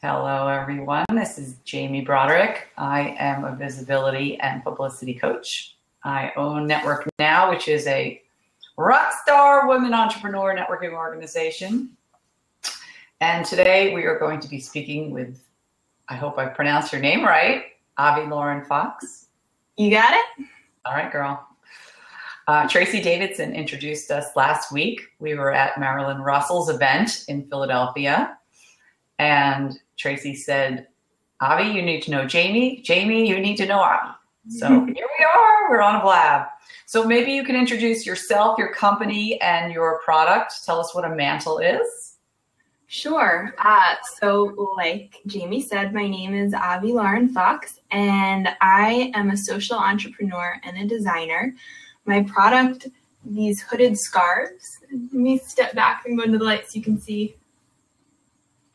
Hello, everyone. This is Jamie Broderick. I am a visibility and publicity coach. I own Network Now, which is a rockstar women entrepreneur networking organization. And today we are going to be speaking with, I hope I pronounced your name right, Avi Lauren Fox. You got it? All right, girl. Tracy Davidson introduced us last week. We were at Marilyn Russell's event in Philadelphia. And Tracy said, Avi, you need to know Jamie. Jamie, you need to know Avi. So here we are. We're on a blab. So maybe you can introduce yourself, your company, and your product. Tell us what a mantle is. Sure. So like Jamie said, my name is Avi Lauren Fox, and I am a social entrepreneur and a designer. My product, these hooded scarves. Let me step back and go into the light so you can see.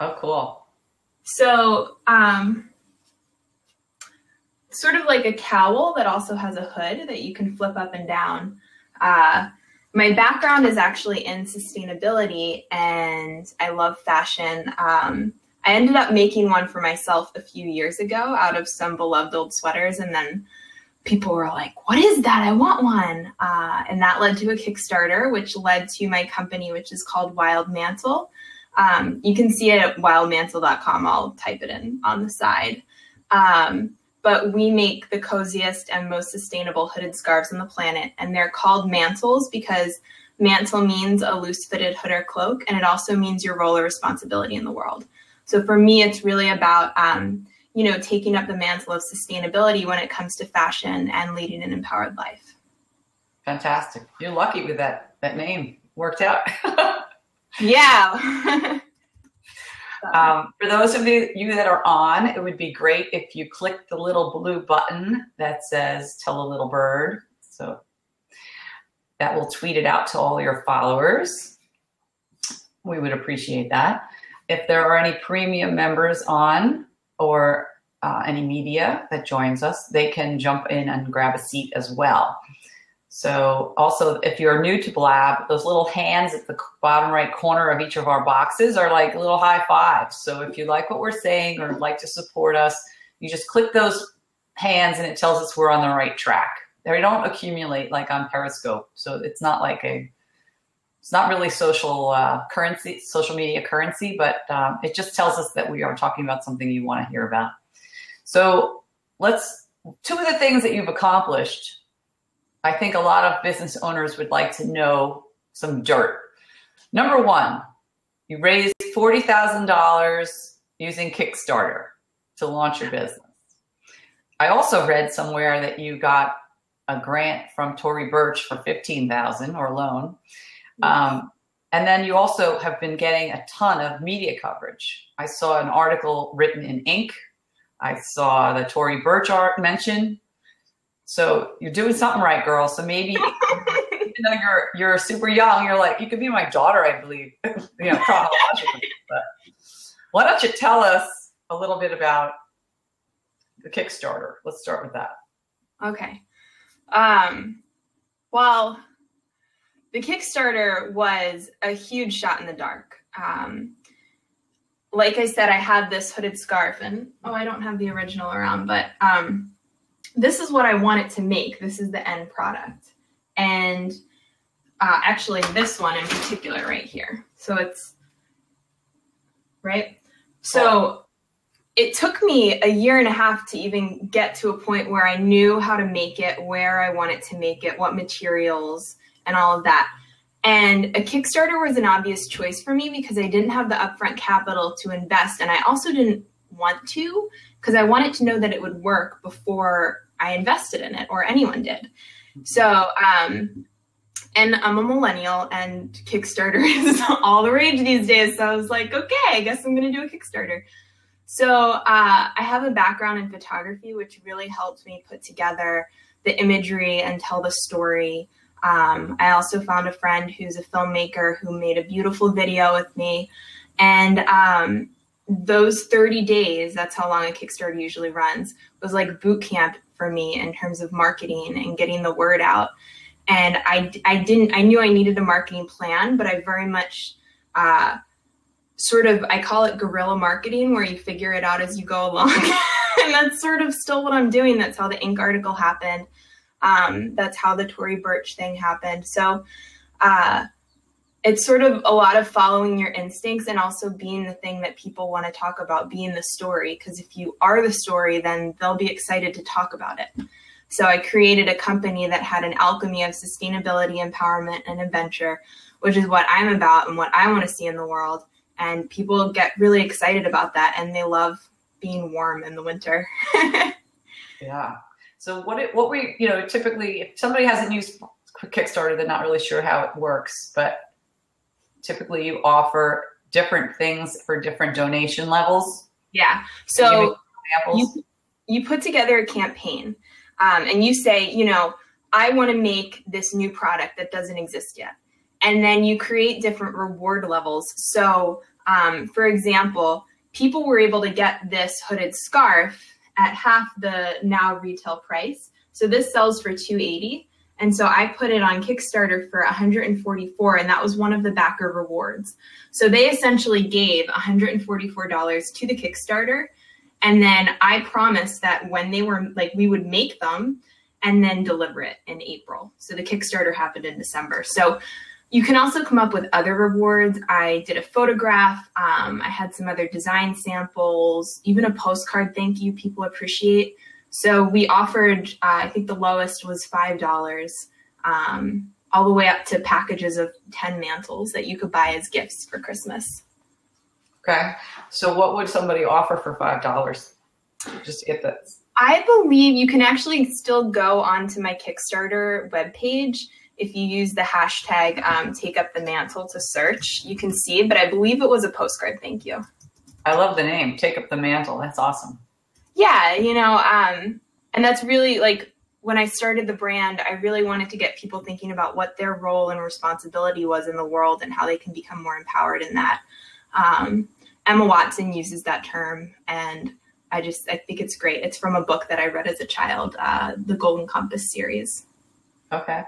Oh, cool. So, sort of like a cowl that also has a hood that you can flip up and down. My background is actually in sustainability, and I love fashion. I ended up making one for myself a few years ago out of some beloved old sweaters, and then people were like, what is that? I want one. And that led to a Kickstarter, which led to my company, which is called Wild Mantle. You can see it at wildmantle.com. I'll type it in on the side. But we make the coziest and most sustainable hooded scarves on the planet. And they're called mantles because mantle means a loose fitted hood or cloak. And it also means your role or responsibility in the world. So for me, it's really about, taking up the mantle of sustainability when it comes to fashion and leading an empowered life. Fantastic. You're lucky with that name. Worked out. Yeah. For those of you that are on, it would be great if you click the little blue button that says Tell a Little Bird. So that will tweet it out to all your followers. We would appreciate that. If there are any premium members on or any media that joins us, they can jump in and grab a seat as well. So also, if you're new to Blab, those little hands at the bottom right corner of each of our boxes are like little high fives. So if you like what we're saying or like to support us, you just click those hands and it tells us we're on the right track. They don't accumulate like on Periscope. So it's not like it's not really social media currency, but it just tells us that we are talking about something you want to hear about. So two of the things that you've accomplished, I think a lot of business owners would like to know some dirt. Number one, you raised $40,000 using Kickstarter to launch your business. I also read somewhere that you got a grant from Tory Burch for $15,000 or loan. And then you also have been getting a ton of media coverage. I saw an article written in ink. I saw the Tory Burch art mentioned. So you're doing something right, girl. So maybe, even though you're super young, you're like, you could be my daughter, I believe, chronologically. But why don't you tell us a little bit about the Kickstarter? Let's start with that. Okay. Well, the Kickstarter was a huge shot in the dark. Like I said, I had this hooded scarf, and I don't have the original around, but this is what I wanted to make. This is the end product. And actually this one in particular right here. So it's right. So it took me a year and a half to even get to a point where I knew how to make it, where I wanted to make it, what materials and all of that. And a Kickstarter was an obvious choice for me because I didn't have the upfront capital to invest. And I also didn't want to because I wanted to know that it would work before I invested in it or anyone did. So, and I'm a millennial and Kickstarter is all the rage these days. So I was like, okay, I guess I'm going to do a Kickstarter. So I have a background in photography, which really helped me put together the imagery and tell the story. I also found a friend who's a filmmaker who made a beautiful video with me. And those 30 days, that's how long a Kickstarter usually runs, was like boot camp for me in terms of marketing and getting the word out. And I knew I needed a marketing plan, but I very much sort of, I call it guerrilla marketing, where you figure it out as you go along. And that's sort of still what I'm doing. That's how the ink article happened. That's how the Tory Burch thing happened. So it's sort of a lot of following your instincts and also being the thing that people want to talk about, being the story. Because if you are the story, then they'll be excited to talk about it. So I created a company that had an alchemy of sustainability, empowerment, and adventure, which is what I'm about and what I want to see in the world. And people get really excited about that, and they love being warm in the winter. Yeah. So what we, typically, if somebody hasn't used Kickstarter, they're not really sure how it works, but typically you offer different things for different donation levels. Yeah. So you put together a campaign, and you say, I want to make this new product that doesn't exist yet. And then you create different reward levels. So, for example, people were able to get this hooded scarf at half the now retail price. So this sells for $280. And so I put it on Kickstarter for $144, and that was one of the backer rewards. So they essentially gave $144 to the Kickstarter. And then I promised that when they were we would make them and then deliver it in April. So the Kickstarter happened in December. So you can also come up with other rewards. I did a photograph. I had some other design samples, even a postcard thank you people appreciate. So we offered, I think the lowest was $5, all the way up to packages of 10 mantles that you could buy as gifts for Christmas. Okay. So what would somebody offer for $5 just to get this? I believe you can actually still go onto my Kickstarter webpage. If you use the hashtag take up the mantle to search, you can see, but I believe it was a postcard thank you. I love the name, Take Up the Mantle. That's awesome. Yeah, and that's really when I started the brand, I really wanted to get people thinking about what their role and responsibility was in the world and how they can become more empowered in that. Emma Watson uses that term, and I think it's great. It's from a book that I read as a child, the Golden Compass series. Okay.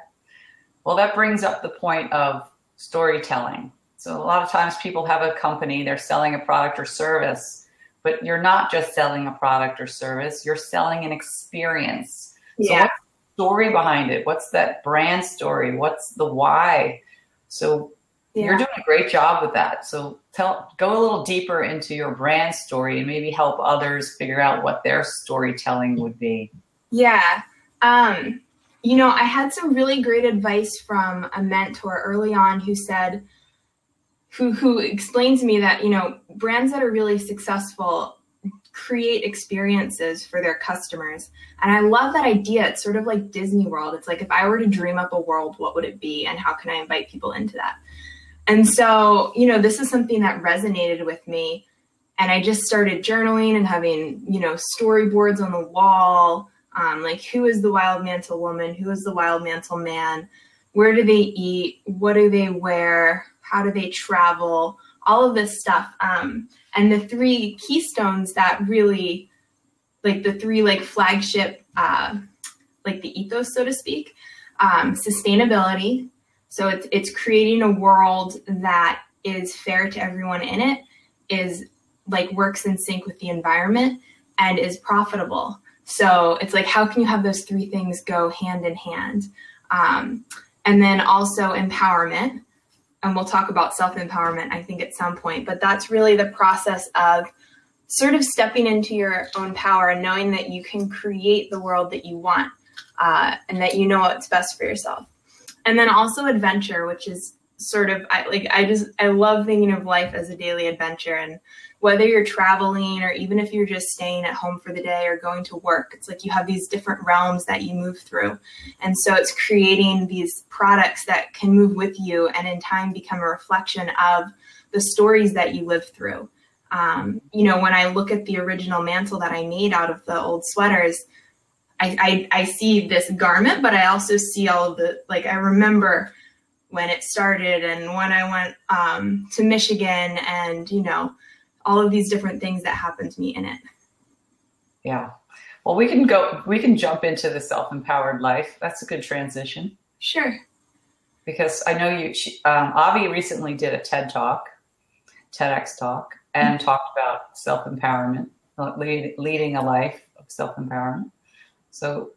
Well, that brings up the point of storytelling. So a lot of times people have a company, they're selling a product or service, but you're not just selling a product or service, you're selling an experience. Yeah. So what's the story behind it? What's that brand story? What's the why? So you're doing a great job with that. So go a little deeper into your brand story and maybe help others figure out what their storytelling would be. Yeah. I had some really great advice from a mentor early on who said, who explained to me that, brands that are really successful create experiences for their customers. And I love that idea. It's sort of like Disney World. It's like, if I were to dream up a world, what would it be? And how can I invite people into that? And so, this is something that resonated with me. And I just started journaling and having, storyboards on the wall. Who is the wild mantle woman? Who is the wild mantle man? Where do they eat? What do they wear? How do they travel? All of this stuff. And the three keystones that really, the three flagship, the ethos, so to speak, sustainability. So it's creating a world that is fair to everyone in it, is works in sync with the environment, and is profitable. So it's how can you have those three things go hand in hand? And then also empowerment. And we'll talk about self-empowerment, I think, at some point. But that's really the process of sort of stepping into your own power and knowing that you can create the world that you want, and that you know what's best for yourself. And then also adventure, which is sort of, I love thinking of life as a daily adventure. And whether you're traveling or even if you're just staying at home for the day or going to work, it's you have these different realms that you move through. And so it's creating these products that can move with you and in time become a reflection of the stories that you live through. When I look at the original mantle that I made out of the old sweaters, I see this garment, but I also see all of the, I remember when it started and when I went to Michigan and, all of these different things that happened to me in it. Yeah. Well, we can jump into the self-empowered life. That's a good transition. Sure. Because I know Avi recently did a TED Talk, TEDx talk and talked about self-empowerment, leading a life of self-empowerment. So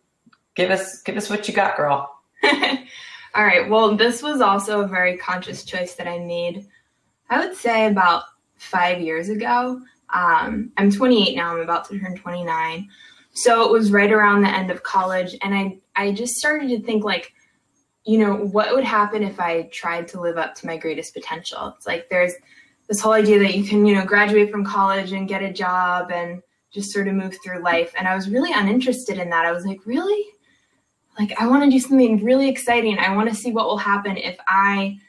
give us what you got, girl. All right. Well, this was also a very conscious choice that I made, I would say about 5 years ago. I'm 28 now. I'm about to turn 29. So it was right around the end of college. And I just started to think like, you know, what would happen if I tried to live up to my greatest potential? It's like there's this whole idea that you can, you know, graduate from college and get a job and just sort of move through life. And I was really uninterested in that. I was like, really? Like, I want to do something really exciting. I want to see what will happen if I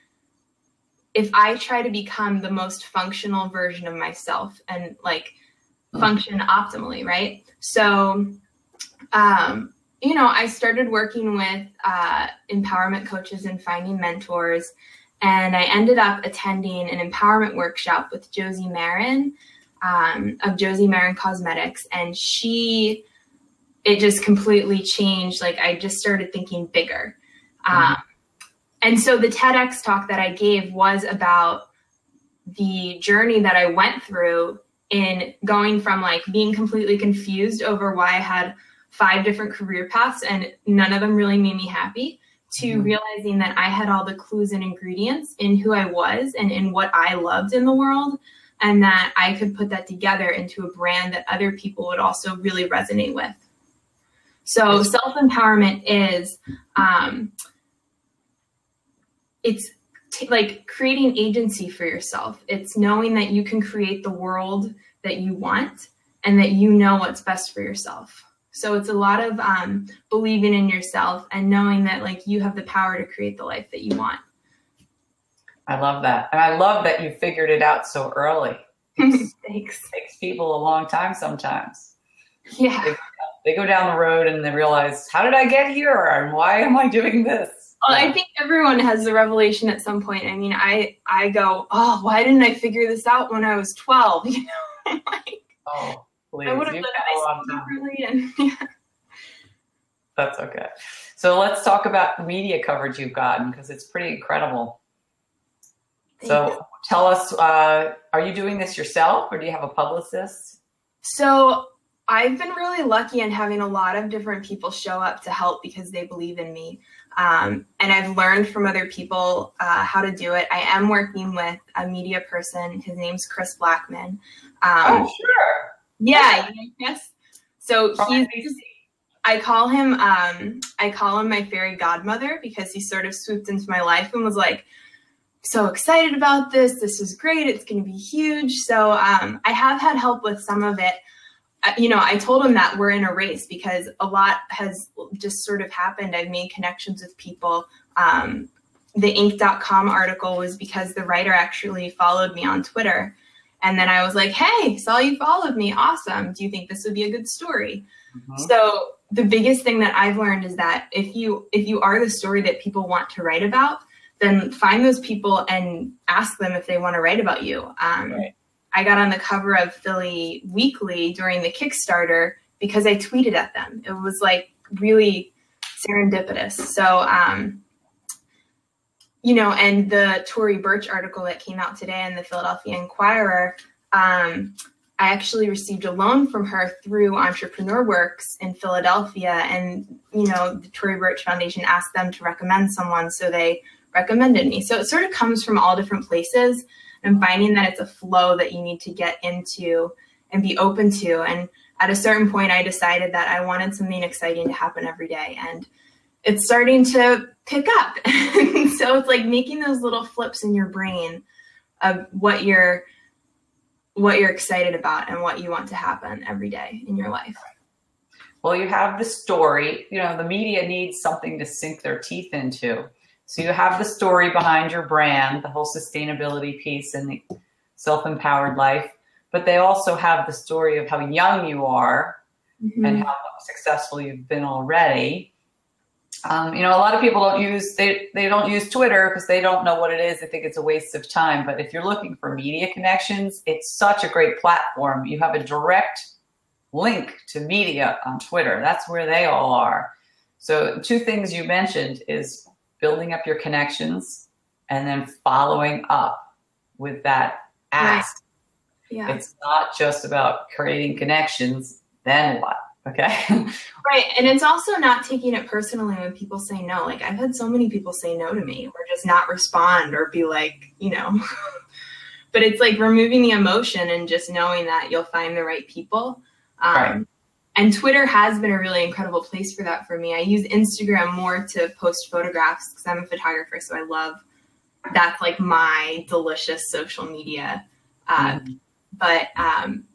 try to become the most functional version of myself and like function optimally, right? So, you know, I started working with empowerment coaches and finding mentors, and I ended up attending an empowerment workshop with Josie Marin of Josie Marin Cosmetics, and it just completely changed. Like, I just started thinking bigger. And so the TEDx talk that I gave was about the journey that I went through in going from like being completely confused over why I had 5 different career paths and none of them really made me happy, to realizing that I had all the clues and ingredients in who I was and in what I loved in the world, and that I could put that together into a brand that other people would also really resonate with. So self-empowerment is, it's like creating agency for yourself. It's knowing that you can create the world that you want and that you know what's best for yourself. So it's a lot of believing in yourself and knowing that like you have the power to create the life that you want. I love that. And I love that you figured it out so early. Thanks. It takes people a long time sometimes. Yeah. They go down the road and they realize, how did I get here? And why am I doing this? Well, I think everyone has the revelation at some point. I mean, I go, oh, why didn't I figure this out when I was 12? You know, like, oh, please. I would have done it differently. And yeah. That's okay. So let's talk about the media coverage you've gotten, because it's pretty incredible. So tell us, are you doing this yourself or do you have a publicist? So I've been really lucky in having a lot of different people show up to help because they believe in me. And I've learned from other people how to do it. I am working with a media person. His name's Chris Blackman. Oh, sure. Yeah. Yes. So I call him my fairy godmother because he sort of swooped into my life and was like, so excited about this. This is great. It's going to be huge. So I have had help with some of it. You know, I told him that we're in a race because a lot has just sort of happened. I've made connections with people. The Inc.com article was because the writer actually followed me on Twitter. And then I was like, hey, saw you followed me. Awesome. Do you think this would be a good story? So the biggest thing that I've learned is that if you are the story that people want to write about, then find those people and ask them if they want to write about you. Right. I got on the cover of Philly Weekly during the Kickstarter because I tweeted at them. It was like really serendipitous. So, you know, and the Tory Burch article that came out today in the Philadelphia Inquirer, I actually received a loan from her through Entrepreneur Works in Philadelphia. And, you know, the Tory Burch Foundation asked them to recommend someone, so they recommended me. So it sort of comes from all different places. And finding that it's a flow that you need to get into and be open to. And at a certain point, I decided that I wanted something exciting to happen every day. And it's starting to pick up. So it's like making those little flips in your brain of what you're excited about and what you want to happen every day in your life. Well, you have the story. You know, the media needs something to sink their teeth into. So you have the story behind your brand, the whole sustainability piece and the self-empowered life, but they also have the story of how young you are and how successful you've been already. You know, a lot of people don't use Twitter because they don't know what it is. They think it's a waste of time. But if you're looking for media connections, it's such a great platform. You have a direct link to media on Twitter. That's where they all are. So 2 things you mentioned is building up your connections and then following up with that ask. Yeah. It's not just about creating connections, then what? Okay. Right. And it's also not taking it personally when people say no. Like I've had so many people say no to me or just not respond or be like, you know, but it's like removing the emotion and just knowing that you'll find the right people. Right. And Twitter has been a really incredible place for that for me. I use Instagram more to post photographs because I'm a photographer. So I love, that's like my delicious social media. But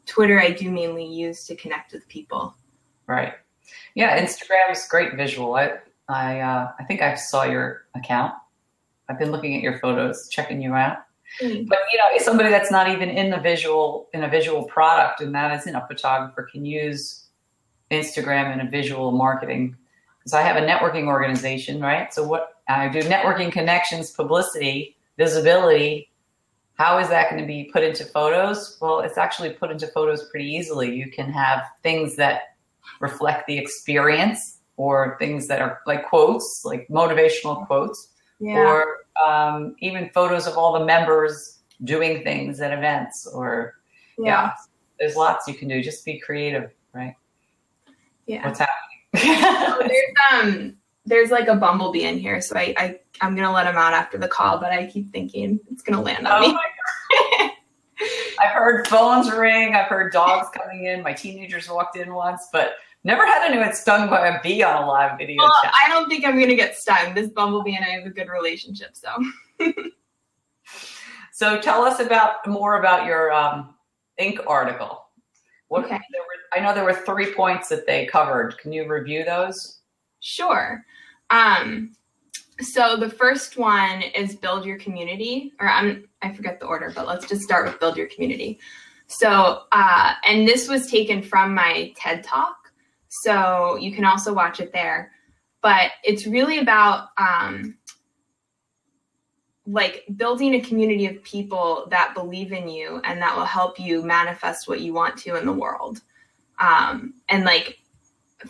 Twitter, I do mainly use to connect with people. Right. Yeah. Instagram is great visual. I think I saw your account. I've been looking at your photos, checking you out. But you know, somebody that's not even in a visual product and that isn't a photographer can use Instagram in a visual marketing. Because I have a networking organization, right? So what I do, networking, connections, publicity, visibility. How is that going to be put into photos? Well, it's actually put into photos pretty easily. You can have things that reflect the experience or things that are like quotes, like motivational quotes, or even photos of all the members doing things at events or there's lots you can do. Just be creative, right? Yeah. What's happening? There's like a bumblebee in here. So I'm going to let him out after the call, but I keep thinking it's going to land on me. I've heard phones ring. I've heard dogs coming in. My teenagers walked in once, but never had anyone stung by a bee on a live video chat. I don't think I'm going to get stung. This bumblebee and I have a good relationship, so. So tell us more about your Inc. article. Okay. I know there were 3 points that they covered. Can you review those? Sure. So the first one is build your community, or I forget the order, but let's just start with build your community. So, and this was taken from my TED Talk. So you can also watch it there, but it's really about like building a community of people that believe in you and that will help you manifest what you want to in the world. And like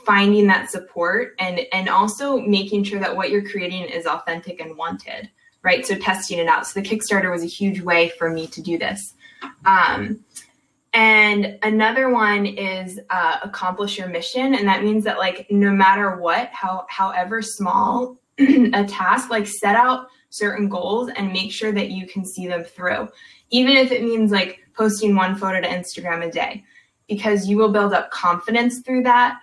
finding that support and also making sure that what you're creating is authentic and wanted, right? So testing it out. So the Kickstarter was a huge way for me to do this. And another one is accomplish your mission. And that means that like, no matter what, however small a task, like set out certain goals and make sure that you can see them through. Even if it means like posting one photo to Instagram a day, because you will build up confidence through that.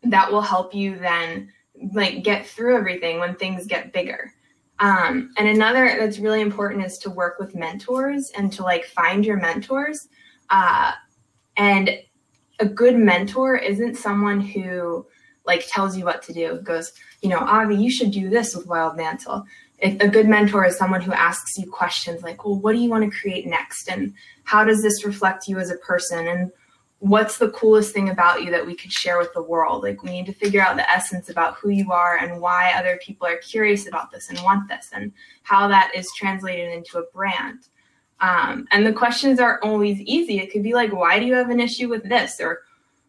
That will help you then like get through everything when things get bigger. And another that's really important is to work with mentors and to like find your mentors. And a good mentor isn't someone who like tells you what to do. It goes, you know, Avi, you should do this with Wild Mantle. A good mentor is someone who asks you questions like, well, what do you want to create next? And how does this reflect you as a person? And what's the coolest thing about you that we could share with the world? Like we need to figure out the essence about who you are and why other people are curious about this and want this and how that is translated into a brand. And the questions aren't always easy. It could be like, why do you have an issue with this? Or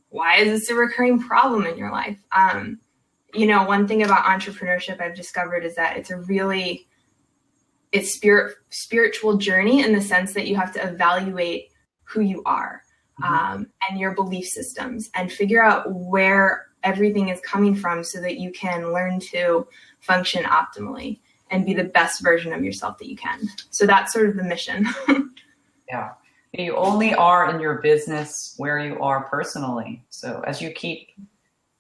why is this a recurring problem in your life? You know, one thing about entrepreneurship I've discovered is that it's spiritual journey in the sense that you have to evaluate who you are. And your belief systems and figure out where everything is coming from so that you can learn to function optimally and be the best version of yourself that you can. So that's sort of the mission. Yeah. You only are in your business where you are personally. So as you keep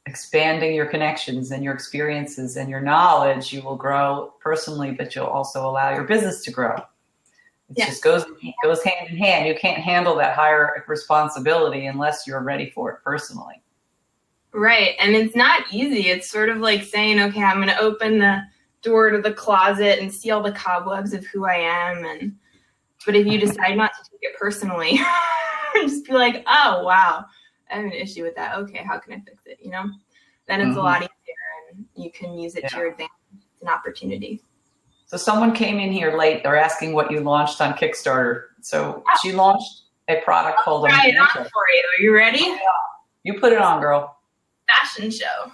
expanding your connections and your experiences and your knowledge, you will grow personally, but you'll also allow your business to grow. It just goes hand in hand. You can't handle that higher responsibility unless you're ready for it personally. Right. And it's not easy. It's sort of like saying, okay, I'm going to open the door to the closet and see all the cobwebs of who I am. But if you decide not to take it personally, just be like, oh, wow, I have an issue with that. Okay, how can I fix it? You know, then it's a lot easier and you can use it to your advantage. It's an opportunity. So someone came in here late. They're asking what you launched on Kickstarter. So she launched a product called Try it on for you. Are you ready? Yeah. You put it on, girl. Fashion show.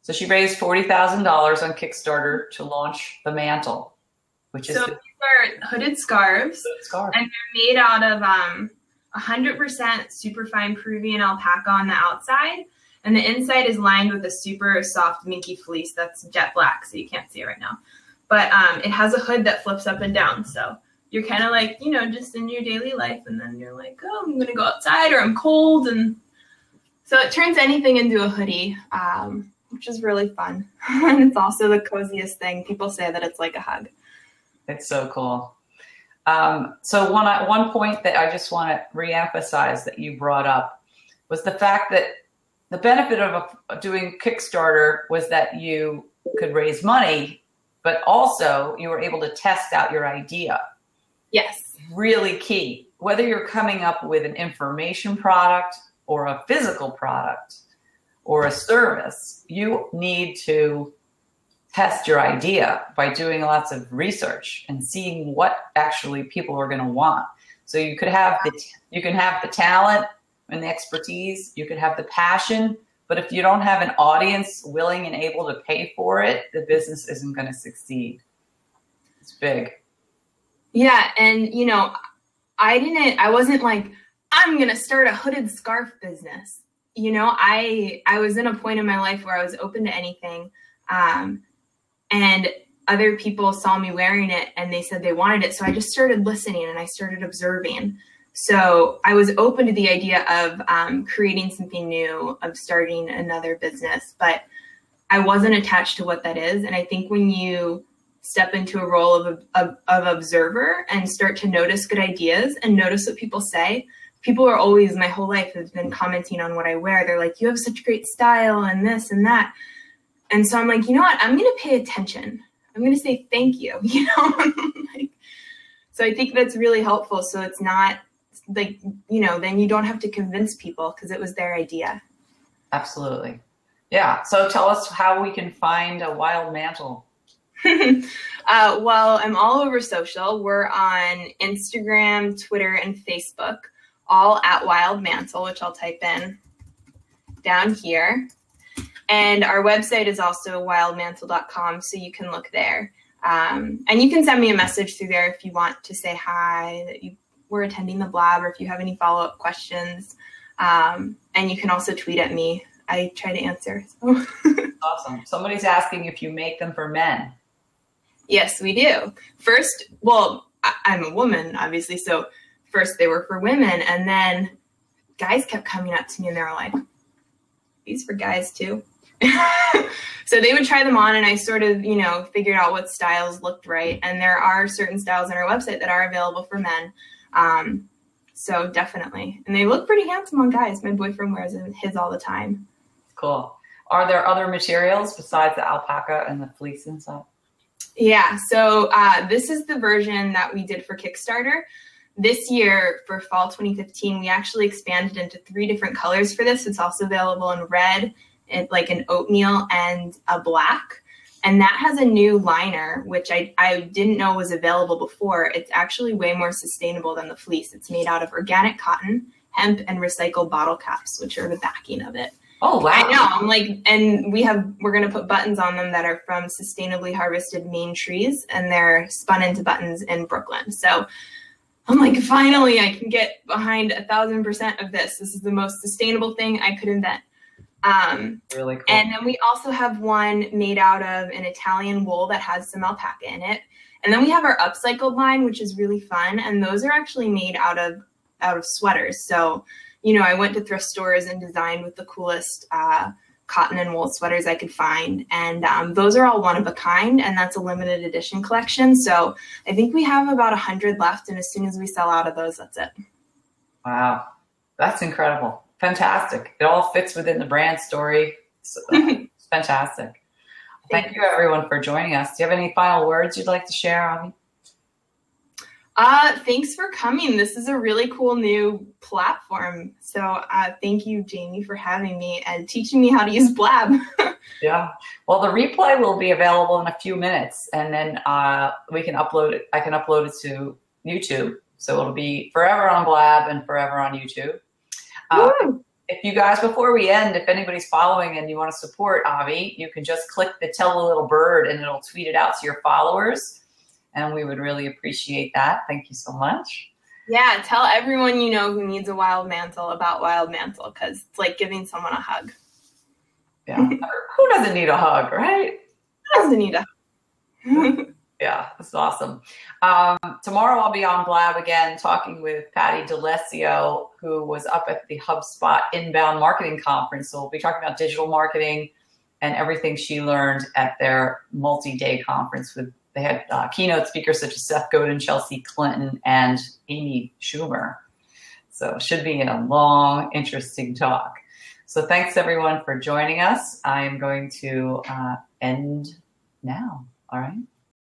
So she raised $40,000 on Kickstarter to launch the mantle. which is so these are hooded scarves, scarf. and they're made out of 100% superfine Peruvian alpaca on the outside, and the inside is lined with a super soft minky fleece that's jet black, so you can't see it right now. But it has a hood that flips up and down, so you're kind of like, you know, just in your daily life, and then you're like, oh, I'm gonna go outside, or I'm cold, and so it turns anything into a hoodie, which is really fun. And it's also the coziest thing. People say that it's like a hug. It's so cool. So one point that I just want to reemphasize that you brought up was the fact that the benefit of doing Kickstarter was that you could raise money, but also you were able to test out your idea. Yes. Really key. Whether you're coming up with an information product or a physical product or a service, you need to test your idea by doing lots of research and seeing what actually people are going to want. So you can have the talent and the expertise, you could have the passion, but if you don't have an audience willing and able to pay for it, the business isn't going to succeed. It's big. Yeah, and you know, I wasn't like, I'm going to start a hooded scarf business. You know, I was in a point in my life where I was open to anything. And other people saw me wearing it and they said they wanted it. So I just started listening and I started observing. So I was open to the idea of creating something new, of starting another business, but I wasn't attached to what that is. And I think when you step into a role of observer and start to notice good ideas and notice what people say, people are always, my whole life has been commenting on what I wear. They're like, you have such great style and this and that. And so I'm like, you know what? I'm going to pay attention. I'm going to say thank you, you know? Like, so I think that's really helpful. So it's not like, you know, then you don't have to convince people because it was their idea. Absolutely. Yeah. So tell us how we can find a Wild Mantle. Well, I'm all over social. We're on Instagram, Twitter, and Facebook, all at Wild Mantle, which I'll type in down here. And our website is also wildmantle.com, so you can look there. And you can send me a message through there if you want to say hi, that you were attending the Blab, or if you have any follow-up questions. And you can also tweet at me. I try to answer. So. Awesome. Somebody's asking if you make them for men. Yes, we do. First, well, I'm a woman, obviously, so first they were for women, and then guys kept coming up to me and they were like, these for guys too. So they would try them on, and I sort of, you know, figured out what styles looked right. And there are certain styles on our website that are available for men. So definitely. And they look pretty handsome on guys. My boyfriend wears his all the time. Cool. Are there other materials besides the alpaca and the fleece inside? Yeah. So this is the version that we did for Kickstarter. This year, for fall 2015, we actually expanded into 3 different colors for this. It's also available in red, like an oatmeal, and a black. And that has a new liner, which I didn't know was available before. It's actually way more sustainable than the fleece. It's made out of organic cotton, hemp, and recycled bottle caps, which are the backing of it. Oh, wow. I know. I'm like, and we're going to put buttons on them that are from sustainably harvested Maine trees, and they're spun into buttons in Brooklyn. So I'm like, finally, I can get behind 1,000% of this. This is the most sustainable thing I could invent. Really cool. And then we also have one made out of an Italian wool that has some alpaca in it. And then we have our upcycled line, which is really fun. And those are actually made out of sweaters. So, you know, I went to thrift stores and designed with the coolest cotton and wool sweaters I could find. And those are all one of a kind, and that's a limited edition collection. So I think we have about 100 left. And as soon as we sell out of those, that's it. Wow. That's incredible. Fantastic. It all fits within the brand story. It's fantastic. Thank you, everyone, for joining us. Do you have any final words you'd like to share, Avi? Thanks for coming. This is a really cool new platform. So thank you, Jamie, for having me and teaching me how to use Blab. Yeah. Well, the replay will be available in a few minutes, and then we can upload it. I can upload it to YouTube. So it'll be forever on Blab and forever on YouTube. If you guys, before we end, if anybody's following and you want to support Avi, you can just click the Tell a Little Bird and it'll tweet it out to your followers. and we would really appreciate that. Thank you so much. Yeah, tell everyone you know who needs a wild mantle about wild mantle, because it's like giving someone a hug. Yeah. Who doesn't need a hug, right? Who doesn't need a hug? Yeah, that's awesome. Tomorrow I'll be on Blab again talking with Patty DeLessio, who was up at the HubSpot Inbound Marketing Conference. So we'll be talking about digital marketing and everything she learned at their multi-day conference. They had keynote speakers such as Seth Godin, Chelsea Clinton, and Amy Schumer. So it should be a long, interesting talk. So thanks everyone for joining us. I am going to end now. All right.